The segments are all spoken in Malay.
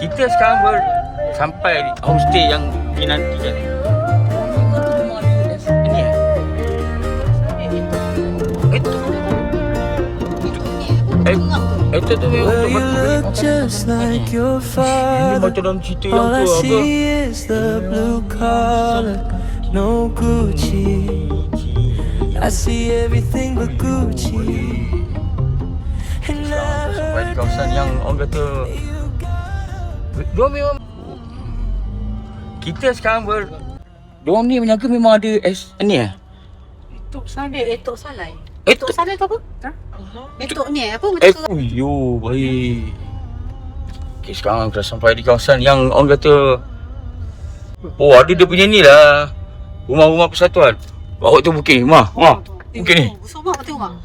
Kita sekarang sampai di homestay yang dinantikan. Ini ya? Itu tu memang Well, you look just like your ini father. macam dalam cerita yang All I tu apa? see is the blue collar, no Gucci. I see everything but Gucci. And I Sampai di heard kawasan yang orang kata dia memang kita sekarang diorang ni menyangka memang ada ni Etok salai. Etok Etok salai tu apa? Etok ni apa macam yo baik. Okay, sekarang kita sampai di kawasan yang orang kata ada dia punya ni lah, rumah-rumah persatuan. Bawa tu bukit ni, bukit ni. Semua tengok mak.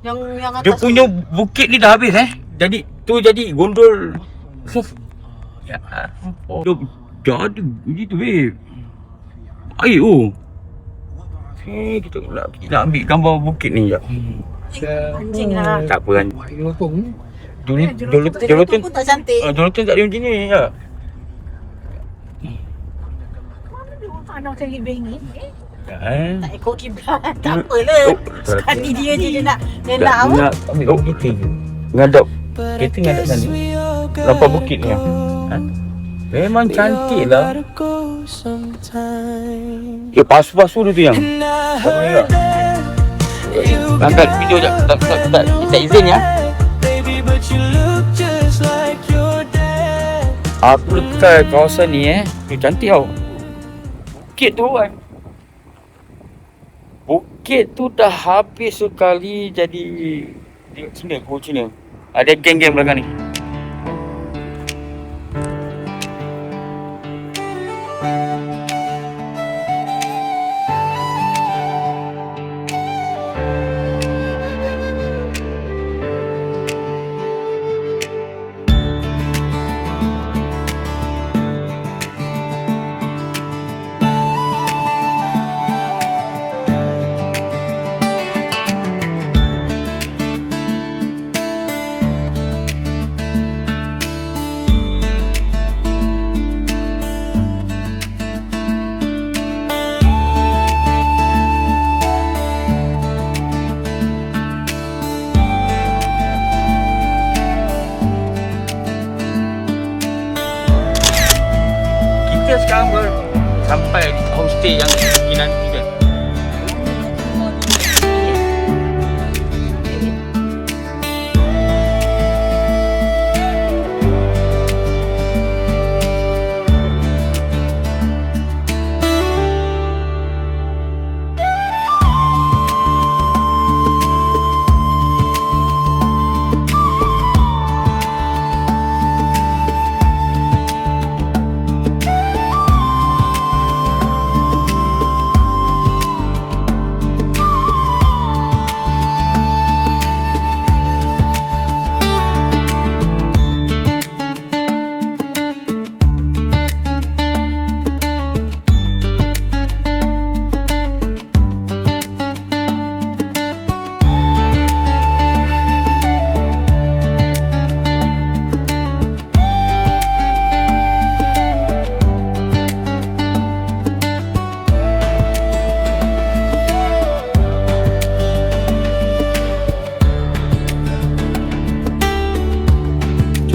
Yang atas Dia punya bukit ni dah habis Jadi gondol. Ya. Dah ada begitu babe. Baik kita nak ambil gambar bukit ni jap. anjing lah. Tak apa kan. Dulu tu pun tak cantik. dulu tu tak ada macam ni ya. Mana dia orang tak nak cari bengin Tak tak ikut kiblat. Tak apalah. Sekali dia je dia nak apa? nak ambil kita ngadap kereta ngadap sana. Nampak bukit ni. Memang cantik lah. gotta go sometime. Pasu-pasu dia tu yang. And I Apa ni heard tak? that you Angkat video jap. Tak izin ya. baby, but you look just like your dad. Aku dekat kawasan ni cantik tau. Bukit tu kan. Bukit tu dah habis sekali jadi tengok Cina, gua Cina. Ada geng-geng belakang ni. Kita sekarang sampai di homestay yang dinantikan.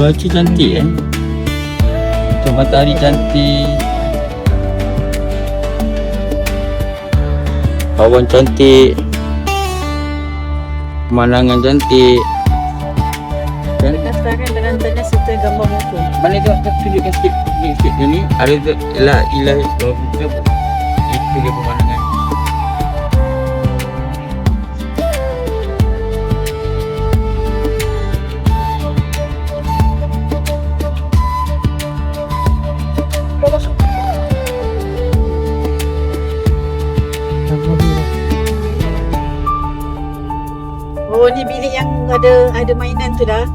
Cuaca cantik matahari cantik, awan cantik, pemandangan cantik kan? Daftarkan dengan tanda serta gambar motor. Mana tu aku tunjukkan sikit ni ada ilah itu dia pemandangan. Oh ni bilik yang ada mainan tu dah.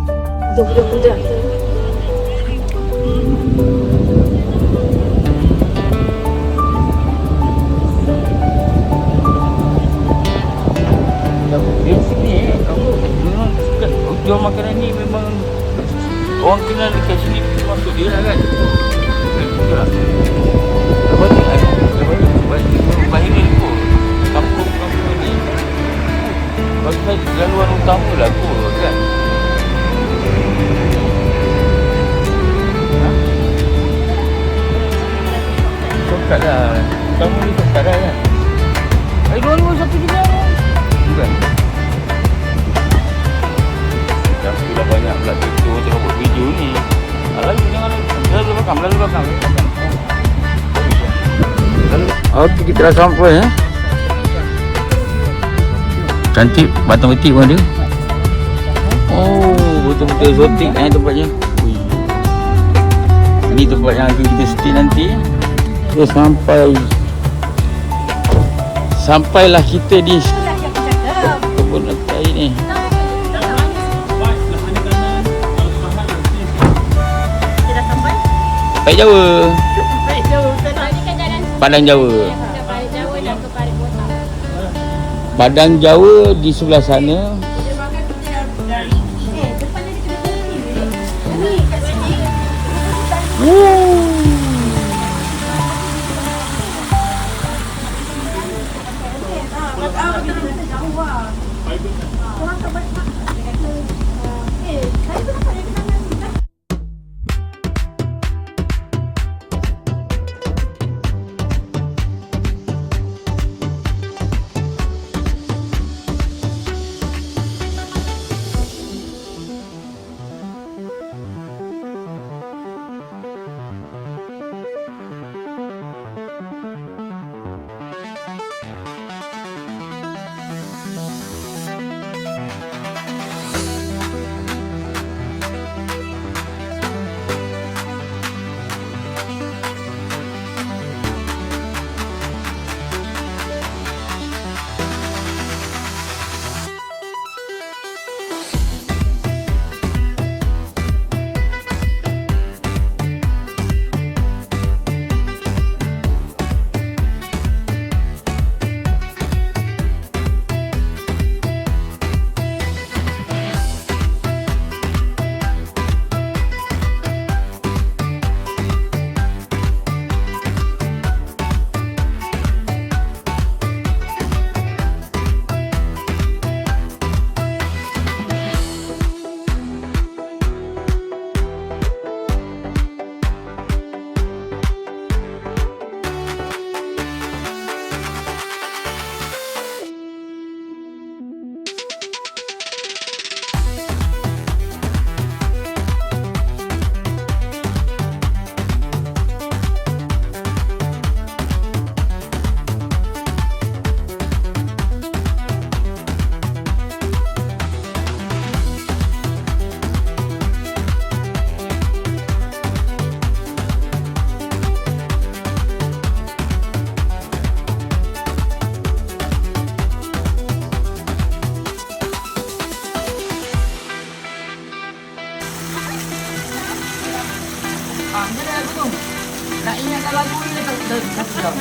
Untuk budak-budak tu. Basic ni kamu jual makanan ni memang orang kenal dekat sini memang maksud dia lah kan. Betul tak? Lepas ni bahaya ni kot. Kampung ni. Bagi saya laluan utama lah kot kan. Shortcut lah. Kamu ni shortcut lah kan. Dua-dua satu juga. Bukan. Dah sudah banyak pula tutur tengah buat video ni. Lalu jangan lalu belakang. Okey, kita dah sampai Cantik, batang betik pun ada. Oh, betul-betul exotic tempatnya. Ui. Ini tempat yang akan kita stay nanti. So sampailah kita di kebun air ni. Baik Jawa. Padang Jawa. Padang Jawa di sebelah sana. Nak ingatkan lagu ni dah satu jam.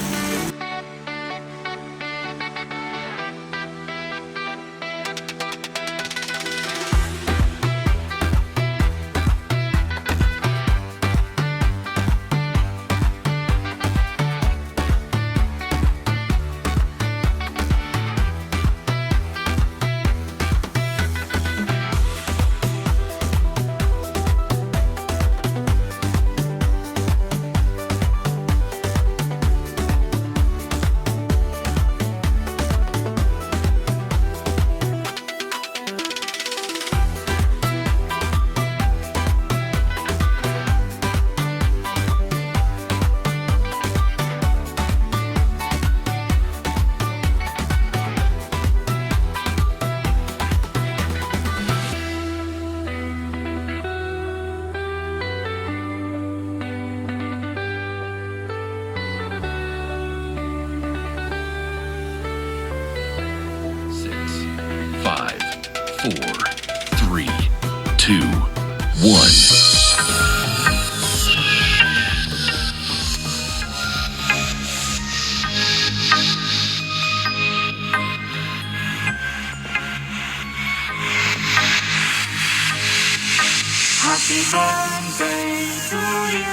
Happy birthday. birthday to you.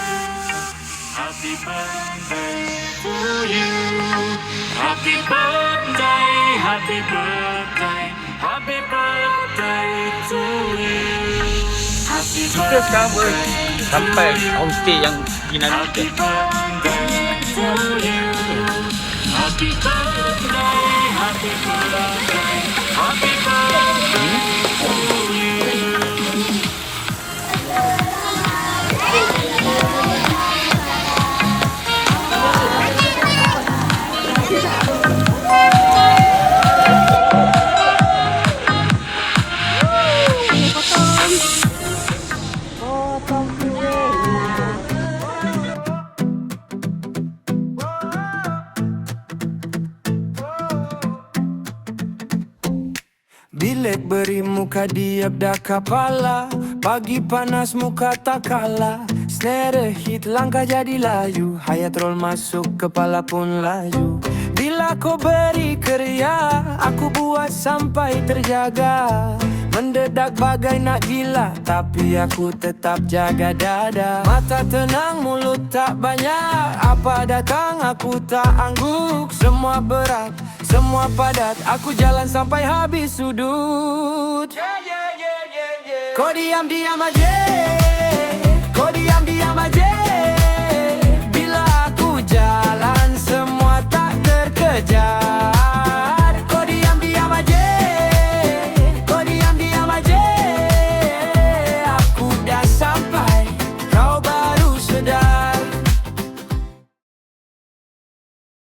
Happy birthday to you. Happy birthday, happy birthday, happy birthday to you. Happy Kita sekarang sampai homestay yang Gina ni. Happy birthday to you. Happy birthday, happy birthday, happy birthday to you. Bilik beri muka diap dah kepala. Pagi panas muka tak kalah. Snare hit langkah jadi layu. Hayat roll masuk kepala pun laju. Bila kau beri kerja, aku buat sampai terjaga. Mendedak bagai nak gila, tapi aku tetap jaga dada. Mata tenang, mulut tak banyak. Apa datang aku tak angguk. Semua berat, semua padat. Aku jalan sampai habis sudut. Kau diam-diam aja, kau diam-diam aja. Bila aku jalan semua tak terkejar.